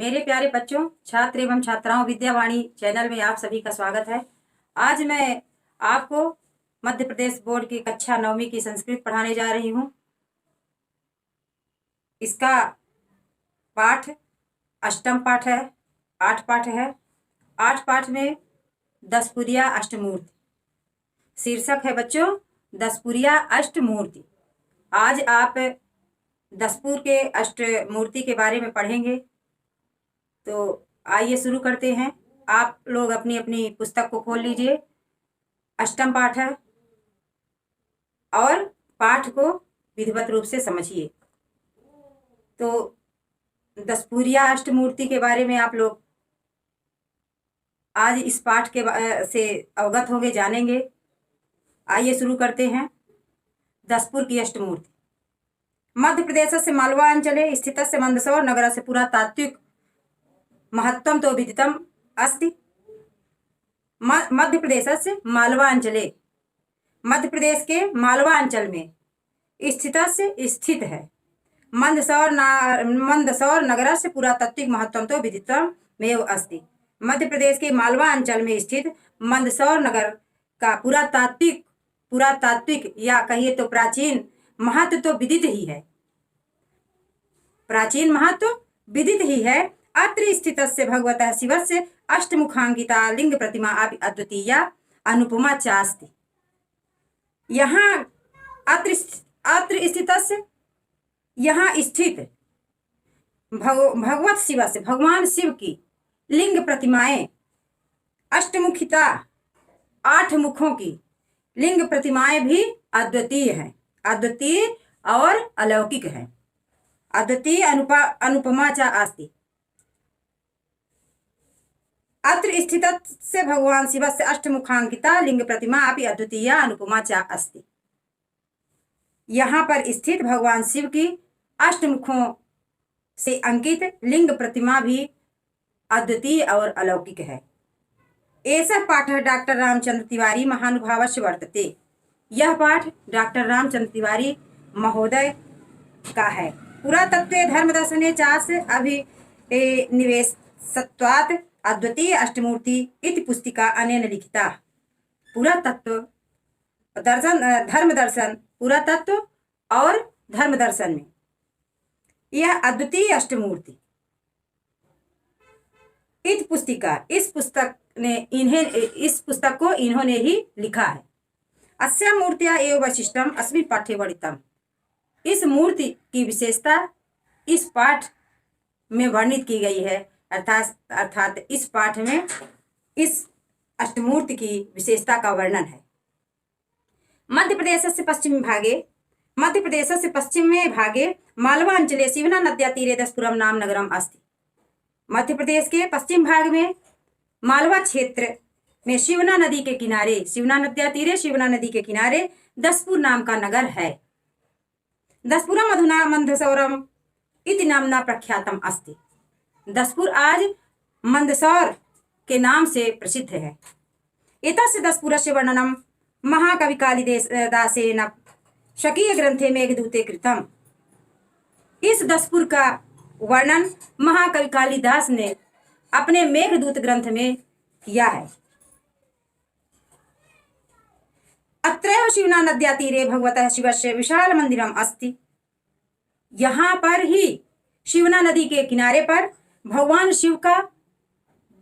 मेरे प्यारे बच्चों, छात्र एवं छात्राओं, विद्यावाणी चैनल में आप सभी का स्वागत है। आज मैं आपको मध्य प्रदेश बोर्ड की कक्षा 9वीं की संस्कृत पढ़ाने जा रही हूँ। इसका पाठ अष्टम पाठ है, 8 पाठ है। 8 पाठ में दसपुरिया अष्टमूर्ति शीर्षक है बच्चों, दसपुरिया अष्टमूर्ति। आज आप दसपुर के अष्टमूर्ति के बारे में पढ़ेंगे। तो आइए शुरू करते हैं। आप लोग अपनी अपनी पुस्तक को खोल लीजिए। अष्टम पाठ है और पाठ को विधिवत रूप से समझिए। तो दसपुरिया अष्टमूर्ति के बारे में आप लोग आज इस पाठ के से अवगत होंगे, जानेंगे। आइए शुरू करते हैं। दसपुर की अष्टमूर्ति। मध्य प्रदेश से मालवा अंचले स्थितस्य मंदसौर नगरस्य पुरातात्विक महत्वं तो विदितम् अस्ति। मध्य प्रदेश से मालवा अंचले, मध्य प्रदेश के मालवा अंचल में स्थित है। मंदसौर नगरस्य पुरातात्विक महत्वं तो विदितमेव अस्ति। मध्य प्रदेश के मालवा अंचल में स्थित मंदसौर नगर का पुरातात्विक या कहिए तो प्राचीन महत्व तो विदित ही है। प्राचीन महत्व विदित ही है। अत्र स्थितस्य भगवतः शिवस्य अष्टमुखांकिता लिंग प्रतिमा अपि अद्वितीया अनुपमा चास्ति। यहाँ अत्र स्थितस्य, यहाँ स्थित भगवत शिवस्य, भगवान शिव की लिंग प्रतिमाएं, अष्टमुखिता 8 मुखों की लिंग प्रतिमाएं भी अद्वितीय हैं, अद्वितीय और अलौकिक हैं। अद्वितीय अनुपमा च अस्ति। अत्र स्थितस्य भगवान शिवस्य अष्टमुखांकिता लिंग प्रतिमा अपि अद्वितीया अनुपमा च अस्ति। यहाँ पर स्थित भगवान शिव की अष्टमुखों से अंकित लिंग प्रतिमा भी अद्वितीय और अलौकिक है। ऐसा पाठ डॉक्टर रामचंद्र तिवारी महानुभावस्य वर्तते। यह पाठ डॉक्टर रामचंद्र तिवारी महोदय का है। पुरातत्वे धर्मदर्शने चास्य अभिनिवेशत्वात् अद्वितीय अष्टमूर्ति इति पुस्तिका अनेन लिखिता। पुरातत्व धर्मदर्शन, पुरातत्व और धर्मदर्शन में यह अद्वितीय अष्टमूर्ति इति पुस्तिका, इस पुस्तक को इन्होंने ही लिखा है। अस्या मूर्तिया एवं वैशिष्टम अस्मिन् पाठ्ये वर्णितम। इस मूर्ति की विशेषता इस पाठ में वर्णित की गई है। अर्थात इस पाठ में इस अष्टमूर्ति की विशेषता का वर्णन है। मध्य प्रदेश से पश्चिमे भागे मालवा अंचले शिवना नद्या तीरे दसपुरम नाम नगरम अस्ति। मध्य प्रदेश के पश्चिम भाग में मालवा क्षेत्र में शिवना नदी के किनारे, शिवना नद्या तीरे शिवना नदी के किनारे दसपुर नाम का नगर है। दसपुरम अधुना मंदसौरम इति नामना प्रख्यातम अस्ति। दसपुर आज मंदसौर के नाम से प्रसिद्ध है। एतस्य दसपुरस्य वर्णनम महाकवि कालिदासेन स्वकीय ग्रंथे मेघदूते कृतम। इस दसपुर का वर्णन महाकवि कालिदास ने अपने मेघदूत ग्रंथ में किया है। अत्रैव शिवना नद्या तीरे भगवतः शिवस्य विशाल मंदिरम अस्ति। यहाँ पर ही शिवना नदी के किनारे पर भगवान शिव का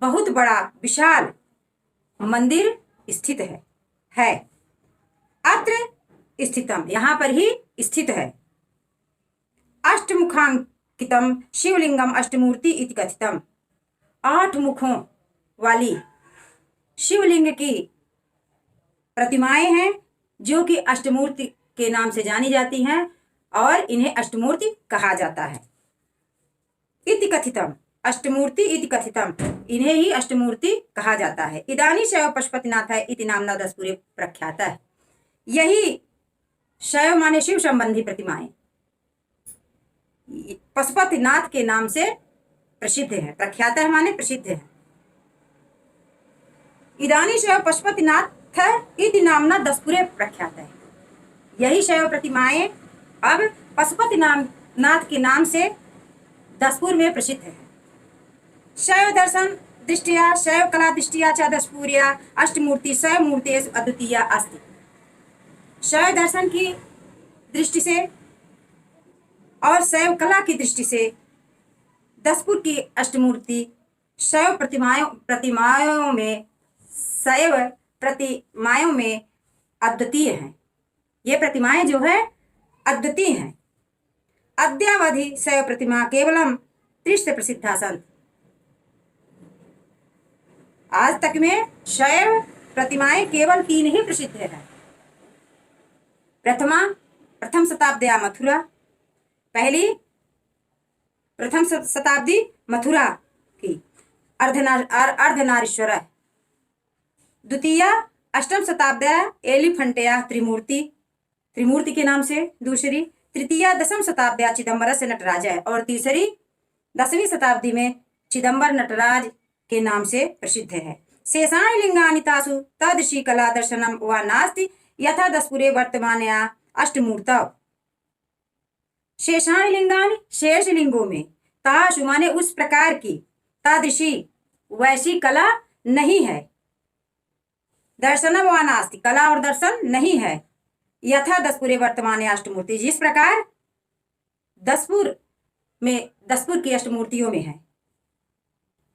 बहुत बड़ा विशाल मंदिर स्थित है। अत्र स्थितम, यहाँ पर ही स्थित है। अष्टमुखांकितम शिवलिंगम अष्टमूर्ति इति कथितम। 8 मुखों वाली शिवलिंग की प्रतिमाएं हैं जो कि अष्टमूर्ति के नाम से जानी जाती हैं और इन्हें अष्टमूर्ति कहा जाता है। इति कथितम, अष्टमूर्ति इति कथितम, इन्हें ही अष्टमूर्ति कहा जाता है। इदानी शैव पशुपतिनाथ है इति नामना दसपुरे प्रख्याता है। यही शैव माने शिव संबंधी प्रतिमाएं पशुपतिनाथ के नाम से प्रसिद्ध है। प्रख्याता है माने प्रसिद्ध है। इदानी शैव पशुपतिनाथ इति नामना दसपुरे प्रख्याता है। यही शैव प्रतिमाएं अब पशुपतिनाथ के नाम से दसपुर में प्रसिद्ध है। शैव दर्शन दृष्टिया शैव कला दृष्टिया च दशपुर्या अष्टमूर्ति शैव मूर्तेषु अद्वितीया अस्ति। शैव दर्शन की दृष्टि से और शैव कला की दृष्टि से दसपुर की अष्टमूर्ति शैव प्रतिमाओं में शैव प्रतिमाओं में अद्वितीय हैं। ये प्रतिमाएं जो है अद्वितीय हैं। अद्यावधि शैव प्रतिमा केवलम त्रिश प्रसिद्धा सन्ति। आज तक में शैव प्रतिमाएं केवल 3 ही प्रसिद्ध है। प्रथम शताब्दी मथुरा, प्रथम शताब्दी मथुरा की अर्धनारीश्वर। द्वितीया अष्टम शताब्दी एलिफेंटिया त्रिमूर्ति के नाम से दूसरी। तृतीया दशम शताब्दी चिदंबर से नटराज है और तीसरी 10वीं शताब्दी में चिदंबर नटराज के नाम से प्रसिद्ध है। शेषाणि लिंगानि तासु तदृशी कला दर्शनम वा नास्ति यथा दसपुरे वर्तमानया अष्टमूर्तौ। शेषाणि लिंगानि शेष लिंगों में, तासु माने उस प्रकार की, तादृशी वैसी कला नहीं है, दर्शनम वा नास्ति कला और दर्शन नहीं है, यथा दसपुरे वर्तमान अष्टमूर्ति जिस प्रकार दसपुर की अष्टमूर्तियों में है।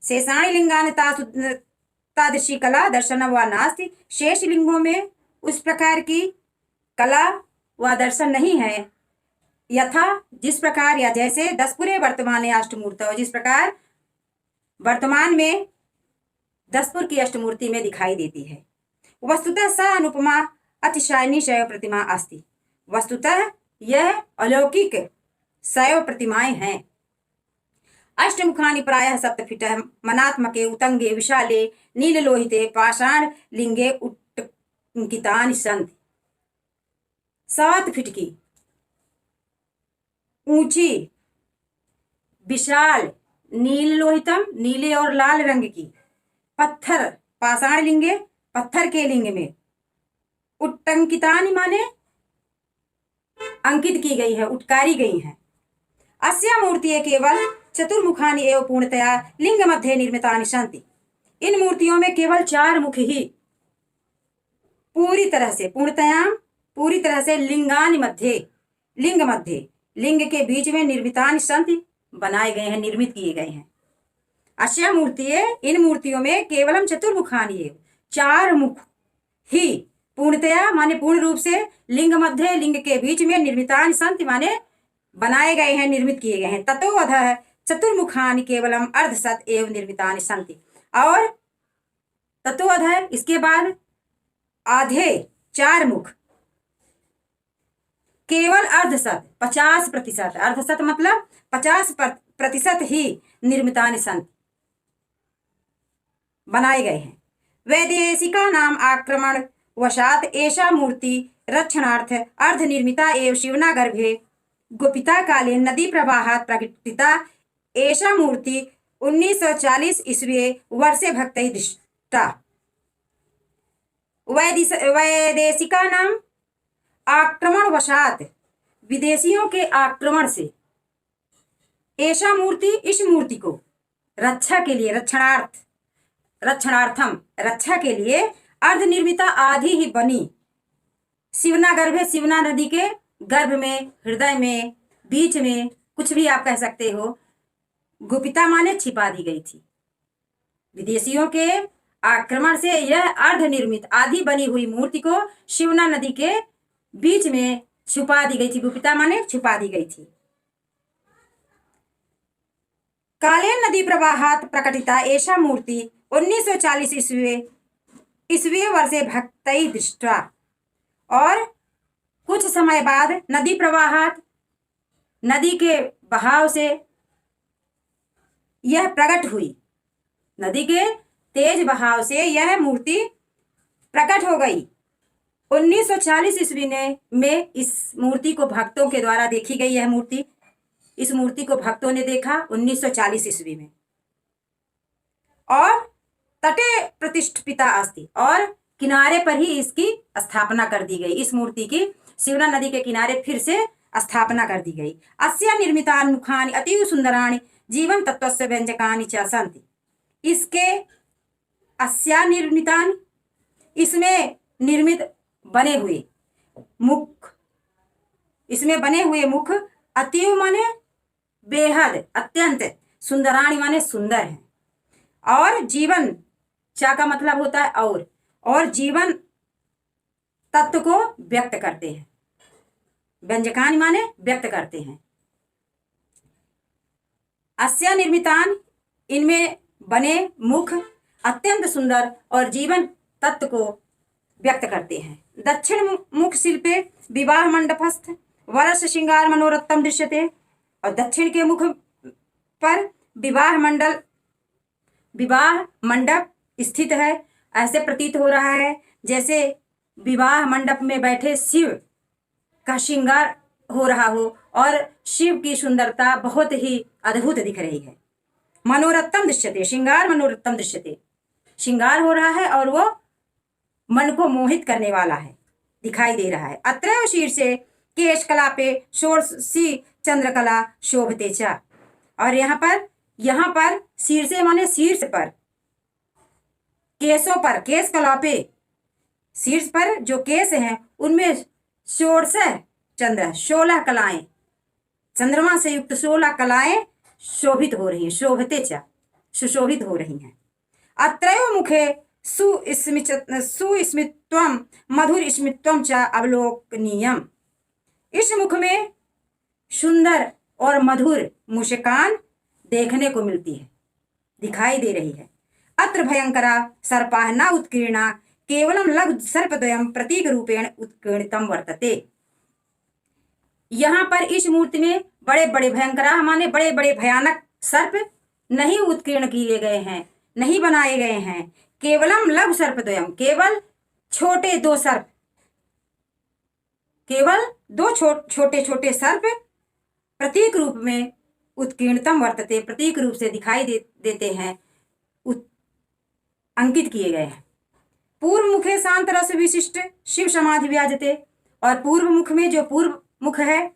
शेषाणि लिंगानि तासु तादृशी कला दर्शनम वा नास्ति, शेष लिंगों में उस प्रकार की कला व दर्शन नहीं है, यथा जिस प्रकार या जैसे दसपुरे वर्तमान अष्टमूर्त जिस प्रकार वर्तमान में दसपुर की अष्टमूर्ति में दिखाई देती है। वस्तुतः सा अनुपमा अतिशयनी शैव प्रतिमा अस्ति। वस्तुतः यह अलौकिक शैव प्रतिमाएं हैं। अष्टमुखानि प्रायः सप्तफीटः मनात्मके उतंगे विशाले नीललोहिते पाषाण लिंगे उत्कितानि सन्ति। 7 फीट की ऊंची विशाल नील लोहितम नीले और लाल रंग की पत्थर पाषाण लिंगे पत्थर के लिंग में उत्टंकितानि माने अंकित की गई है, उटकारी गई है। अस्या मूर्ति केवल चतुर्मुखानि एवं पूर्णतया लिंग मध्ये निर्मितानि सन्ति। इन मूर्तियों में केवल 4 मुख ही पूरी तरह से लिंगानि मध्ये लिंग के बीच में निर्मितानि सन्ति बनाए गए हैं, निर्मित किए गए हैं। अस्या मूर्ति इन मूर्तियों में केवलम चतुर्मुखानि एवं 4 मुख ही पूर्णतया माने पूर्ण रूप से लिंग मध्य लिंग के बीच में निर्मितानि सन्ति माने बनाए गए हैं, निर्मित किए गए हैं। ततो अधः चतुर्मुखानि केवलम अर्धशत एवं निर्मितानि सन्ति। और ततो अधः इसके बाद आधे 4 मुख केवल अर्धशत 50%, अर्धशत मतलब 50% ही निर्मितानि सन्ति बनाए गए हैं। वैदेशिका नाम आक्रमण वशात एषा मूर्ति रक्षणार्थ अर्ध निर्मिता एवं शिवना गर्भे गुपिता काले नदी प्रवाहात प्रकटिता। एषा मूर्ति 1940 ईस्वी वर्षे भक्तैः दृष्टा। वैदेशिका नाम आक्रमण वशात विदेशियों के आक्रमण से ऐसा मूर्ति इस मूर्ति को रक्षा के लिए रक्षणार्थम रक्षा के लिए अर्धनिर्मिता आधी ही बनी शिवना गर्भे शिवना नदी के गर्भ में हृदय में बीच में कुछ भी आप कह सकते हो। गुपिता माने छिपा दी गई थी। विदेशियों के आक्रमण से यह अर्धनिर्मित आधी बनी हुई मूर्ति को शिवना नदी के बीच में छुपा दी गई थी। गुपिता माने छुपा दी गई थी। कालेन नदी प्रवाहात प्रकटिता ऐसा मूर्ति 1940 ईस्वी वर्षे भक्तैः दृष्टा। और कुछ समय बाद नदी प्रवाहात नदी के बहाव से यह प्रकट हुई। नदी के तेज बहाव से यह मूर्ति प्रकट हो गई। 1940 ईस्वी में इस मूर्ति को भक्तों के द्वारा देखी गई। यह मूर्ति इस मूर्ति को भक्तों ने देखा 1940 ईस्वी में। और तटे प्रतिष्ठिता अस्ति और किनारे पर ही इसकी स्थापना कर दी गई। इस मूर्ति की शिवना नदी के किनारे फिर से स्थापना कर दी गई। अस्या निर्मितानि मुखानि अतीव सुंदराणि जीवन तत्वस्य व्यंजकानि च सन्ति। इसके अस्या निर्मितान, इसमें निर्मित बने हुए मुख, इसमें बने हुए मुख अतीव माने बेहद, अत्यंत, सुंदराणी माने सुंदर है, और जीवन, चा का मतलब होता है और जीवन तत्व को व्यक्त करते हैं। व्यंजकान माने व्यक्त करते हैं। अस्या निर्मितान, इनमें बने मुख अत्यंत सुंदर और जीवन तत्व को व्यक्त करते हैं। दक्षिण मुख शिल्पे विवाह मंडपस्थ वरस श्रृंगार मनोरत्तम दृश्यते, और दक्षिण के मुख पर विवाह मंडप स्थित है। ऐसे प्रतीत हो रहा है जैसे विवाह मंडप में बैठे शिव का श्रृंगार हो रहा हो और शिव की सुंदरता बहुत ही अद्भुत दिख रही है। मनोरत्तम दृश्यते, श्रृंगार मनोरत्तम दृश्यते, श्रृंगार हो रहा है और वो मन को मोहित करने वाला है, दिखाई दे रहा है। अत्रैव शीर्षे केश कलापे षोडशी चंद्रकला शोभते च, और यहाँ पर शीर्षे माने शीर्ष पर, केशों पर, केश कलापे, शीर्ष पर जो केश हैं उनमें षोडश चंद्र, 16 कलाएं, चंद्रमा से युक्त 16 कलाएं शोभित हो रही हैं, शोभते च, सुशोभित हो रही हैं। अत्रैव मुखे सुस्मित्वम मधुर स्मित्वम च अवलोकनीयम, इस मुख में सुंदर और मधुर मुस्कान देखने को मिलती है, दिखाई दे रही है। अत्र भयंकरा सर्पाः न उत्कीर्णा केवलम लघु सर्पद्वयम प्रतीक रूपेण उत्कीर्णितम वर्तते, यहाँ पर इस मूर्ति में बड़े बड़े भयंकरा माने बड़े बड़े भयानक सर्प नहीं उत्कीर्ण किए गए हैं, नहीं बनाए गए हैं। केवलम लघु सर्पद्वयम, केवल छोटे दो सर्प, केवल दो छोटे छोटे सर्प प्रतीक रूप में उत्कीर्णतम वर्तते, प्रतीक रूप से दिखाई देते हैं, अंकित किए गए हैं। पूर्व मुखे शांत रस विशिष्ट शिव समाधि विराजते, और पूर्व मुख में जो पूर्व मुख है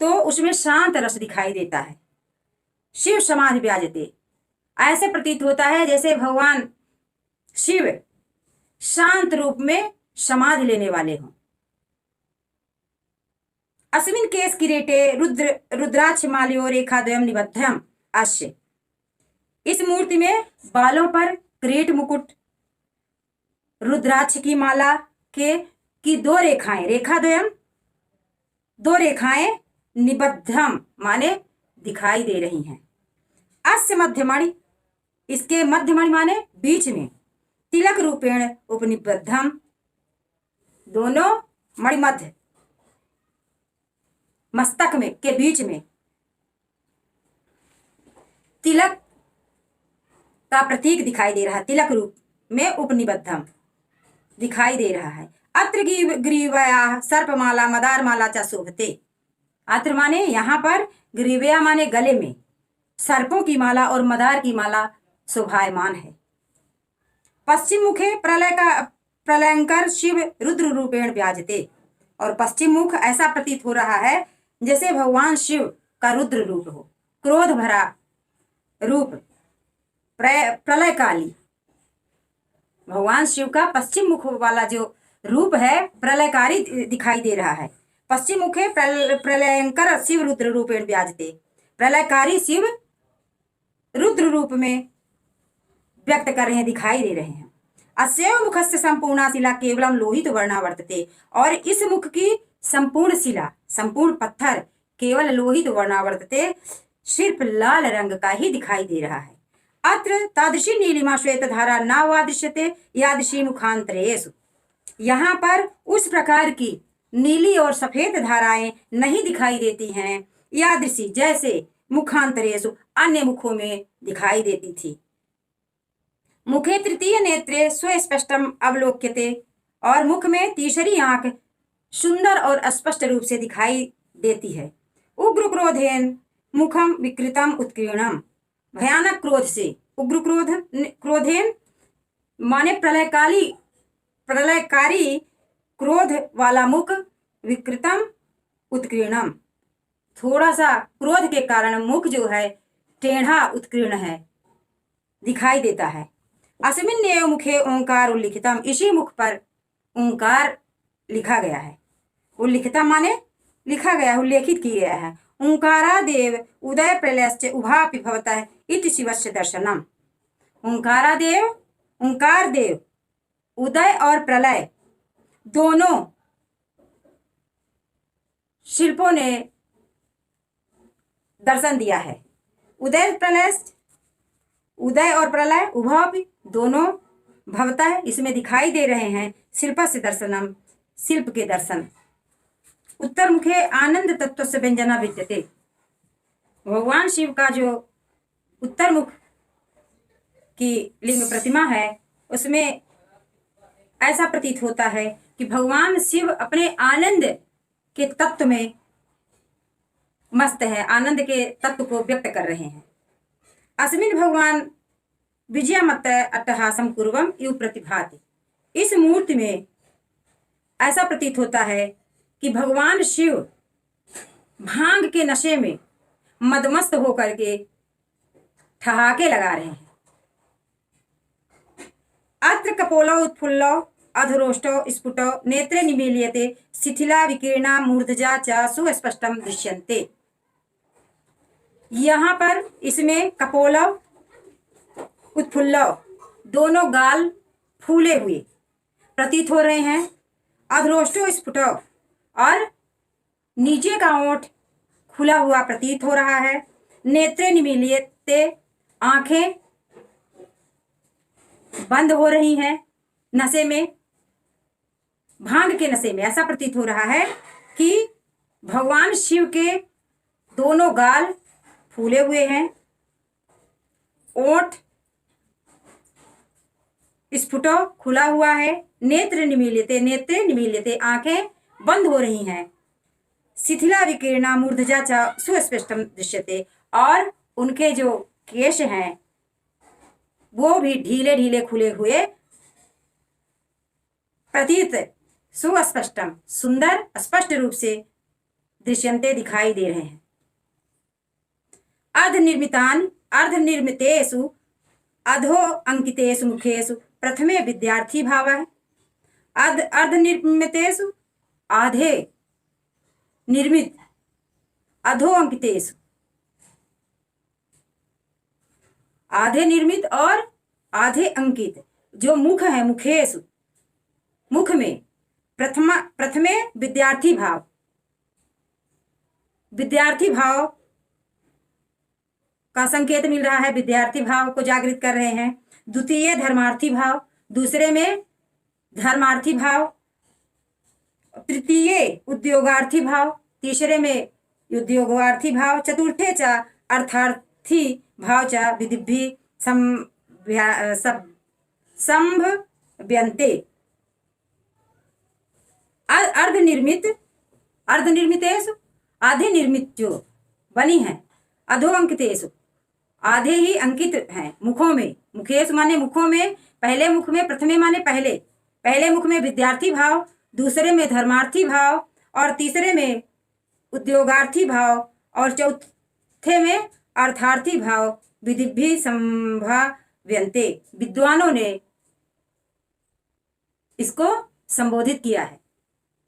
तो उसमें शांत रस दिखाई देता है, शिव समाधि विराजते, ऐसे प्रतीत होता है जैसे भगवान शिव शांत रूप में समाधि लेने वाले हों। अस्मिन केस किरीटे रुद्राक्ष माल्यो रेखाद्वयम निबद्धम अस्य, इस मूर्ति में बालों पर किरीट मुकुट, रुद्राक्ष की माला की 2 रेखाएं, रेखाद्वयम 2 रेखाएं, निबद्धम माने दिखाई दे रही हैं। अस्य मध्यमणि, इसके मध्यमणि माने बीच में, तिलक रूपेण उपनिबद्धम, दोनों मणिमध्य मस्तक में के बीच में तिलक का प्रतीक दिखाई दे रहा है, तिलक रूप में उपनिबद्धम दिखाई दे रहा है। अत्र ग्रीवया सर्पमाला मदार माला च शोभते, अत्र माने यहाँ पर ग्रीवया माने गले में सर्पों की माला और मदार की माला शोभायमान है। पश्चिम मुखे प्रलयंकर शिव रुद्र रूपेण विराजते, और पश्चिम मुख ऐसा प्रतीत हो रहा है जैसे भगवान शिव का रुद्र रूप हो, क्रोध भरा रूप, प्रलयकाली, भगवान शिव का पश्चिम मुख वाला जो रूप है प्रलयकारी दिखाई दे रहा है। पश्चिम मुखे प्रलयंकर शिव रुद्र रूपेण विराजते, प्रलयकारी शिव रुद्र रूप में व्यक्त कर रहे हैं, दिखाई दे रहे हैं। अस्यैव मुखस्य संपूर्णा शिला केवलम लोहित वर्णा वर्तते, और इस मुख की संपूर्ण शिला, संपूर्ण पत्थर केवल लोहित वर्णा वर्तते, सिर्फ लाल रंग का ही दिखाई दे रहा है। अत्र तादृशी नीलिमा श्वेत धारा न वा दृश्यते यादृशी मुखांतरेषु, यहाँ पर उस प्रकार की नीली और सफेद धाराएं नहीं दिखाई देती हैं, यादृशी जैसे मुखांतरेषु अन्य मुखों में दिखाई देती थी। मुखे तृतीय नेत्रे स्वस्पष्टम अवलोक्यते, और मुख में तीसरी आंख सुंदर और स्पष्ट रूप से दिखाई देती है। उग्र क्रोधेन मुखम विकृतम उत्कीर्णम, भयानक क्रोध से, उग्र क्रोधेन माने प्रलयकारी क्रोध वाला मुख, विकृतम उत्कीर्णम, थोड़ा सा क्रोध के कारण मुख जो है टेढ़ा उत्कीर्ण है, दिखाई देता है। अस्मिन एव मुखे ओंकार उल्लिखितम, इसी मुख पर ओंकार लिखा गया है। उल्लिखितम माने लिखा गया, उल्लेखित किया गया है। ओंकारादेव उदय प्रलयश्च उभापि भवतः इति शिवस्य दर्शनम। ओंकारादेव, ओंकार देव, उदय और प्रलय दोनों शिल्पों ने दर्शन दिया है। उदय प्रलय, उदय और प्रलय उभापि दोनों भवतः इसमें दिखाई दे रहे हैं। शिल्प से दर्शनम, शिल्प के दर्शन। उत्तर मुखे आनंद तत्व से व्यंजना विद्यते, भगवान शिव का जो उत्तर मुख की लिंग प्रतिमा है उसमें ऐसा प्रतीत होता है कि भगवान शिव अपने आनंद के तत्व में मस्त है, आनंद के तत्व को व्यक्त कर रहे हैं। अस्मिन भगवान विजयमत अट्टहासम कुर्वम इव प्रतिभाति, इस मूर्ति में ऐसा प्रतीत होता है कि भगवान शिव भांग के नशे में मदमस्त होकर के ठहाके लगा रहे हैं। अत्र कपोलौ उत्फुल्लौ अधरोष्टौ स्फुटौ नेत्रे निमील्यते शिथिला विकीर्णा मूर्धजा च सुस्पष्टम दृश्यन्ते। यहाँ पर इसमें कपोलौ उत्फुल्लौ, दोनों गाल फूले हुए प्रतीत हो रहे हैं। अधरोष्टो स्फुटौ, और नीचे का ओंठ खुला हुआ प्रतीत हो रहा है। नेत्रे निमील्यते, आंखें बंद हो रही हैं नशे में, भांग के नशे में। ऐसा प्रतीत हो रहा है कि भगवान शिव के दोनों गाल फूले हुए हैं, ओंठ स्फुटो खुला हुआ है, नेत्र निमील्यते, नेत्रे निमील्यते, आंखें बंद हो रही हैं। शिथिला विकीर्णा मूर्धजा च सुस्पष्टम दृश्यते, और उनके जो केश हैं वो भी ढीले ढीले खुले हुए प्रतीत, सुस्पष्टम सुंदर स्पष्ट रूप से दृश्यन्ते दिखाई दे रहे हैं। अर्धनिर्मितान अर्धनिर्मितेषु अधो अंकितेषु मुखेषु प्रथमे विद्यार्थी भाव है। अर्धनिर्मितेषु, आधे निर्मित, अधो अंकितेषु, आधे निर्मित और आधे अंकित जो मुख है, मुखेषु, मुख में प्रथमे विद्यार्थी भाव, विद्यार्थी भाव का संकेत मिल रहा है, विद्यार्थी भाव को जागृत कर रहे हैं। द्वितीय धर्मार्थी भाव, दूसरे में धर्मार्थी भाव। तृतीय उद्योगार्थी भाव, तीसरे में उद्योगार्थी भाव। चतुर्थे च अर्थार्थी भाव च विधिभि संभव्यन्ते। अर्धनिर्मित, अर्धनिर्मितेषु, आधे निर्मित जो बनी है, अधो अंकितेषु, आधे ही अंकित हैं मुखों में। मुखेश माने मुखों में, पहले मुख में, प्रथमे माने पहले, पहले मुख में विद्यार्थी भाव, दूसरे में धर्मार्थी भाव, और तीसरे में उद्योगार्थी भाव, और चौथे में अर्थार्थी भाव। विधिभि संभाव्यन्ते, विद्वानों ने इसको संबोधित किया है।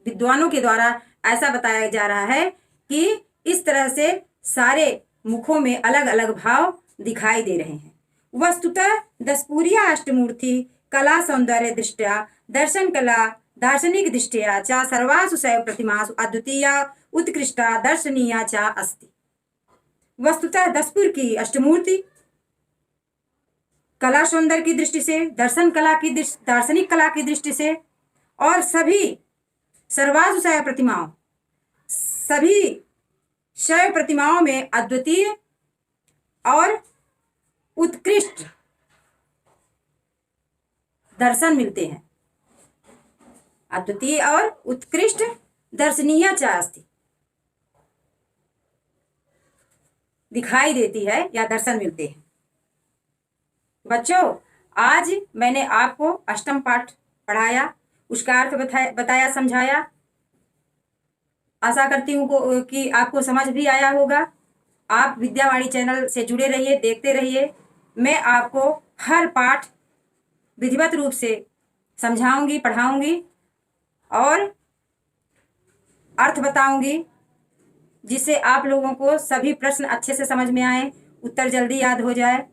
विद्वानों के द्वारा ऐसा बताया जा रहा है कि इस तरह से सारे मुखों में अलग अलग भाव दिखाई दे रहे हैं। वस्तुतः दशपुरिया अष्टमूर्ति कला सौंदर्य दृष्टया, दर्शन कला दार्शनिक दृष्टया च सर्वासु शैव प्रतिमासु अद्वितीया उत्कृष्टा दर्शनीया च अस्ति। वस्तुतः दशपुर की अष्टमूर्ति कला सौंदर्य की दृष्टि से, दर्शन कला की दृष्टि, दार्शनिक कला की दृष्टि से, और सभी सर्वासु शैव प्रतिमाओं, सभी शैव प्रतिमाओं में अद्वितीय और उत्कृष्ट दर्शन मिलते हैं। अद्वितीय और उत्कृष्ट दर्शनीय च अस्ति, दिखाई देती है या दर्शन मिलते हैं। बच्चों, आज मैंने आपको अष्टम पाठ पढ़ाया, उसका अर्थ बताया, समझाया। आशा करती हूँ कि आपको समझ भी आया होगा। आप विद्यावाणी चैनल से जुड़े रहिए, देखते रहिए। मैं आपको हर पाठ विधिवत रूप से समझाऊंगी, पढ़ाऊंगी और अर्थ बताऊंगी, जिससे आप लोगों को सभी प्रश्न अच्छे से समझ में आए, उत्तर जल्दी याद हो जाए।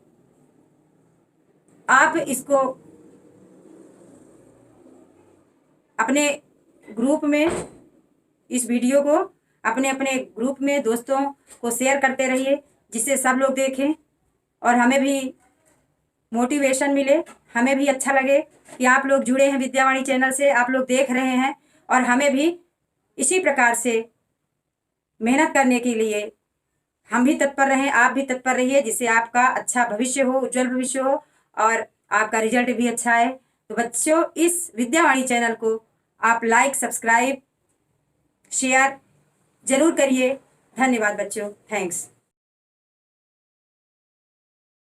आप इसको अपने ग्रुप में, इस वीडियो को अपने अपने ग्रुप में दोस्तों को शेयर करते रहिए, जिससे सब लोग देखें और हमें भी मोटिवेशन मिले, हमें भी अच्छा लगे कि आप लोग जुड़े हैं विद्यावाणी चैनल से, आप लोग देख रहे हैं और हमें भी इसी प्रकार से मेहनत करने के लिए हम भी तत्पर रहें, आप भी तत्पर रहिए, जिससे आपका अच्छा भविष्य हो, उज्जवल भविष्य हो और आपका रिजल्ट भी अच्छा है। तो बच्चों, इस विद्यावाणी चैनल को आप लाइक, सब्सक्राइब, शेयर जरूर करिए। धन्यवाद बच्चों, थैंक्स।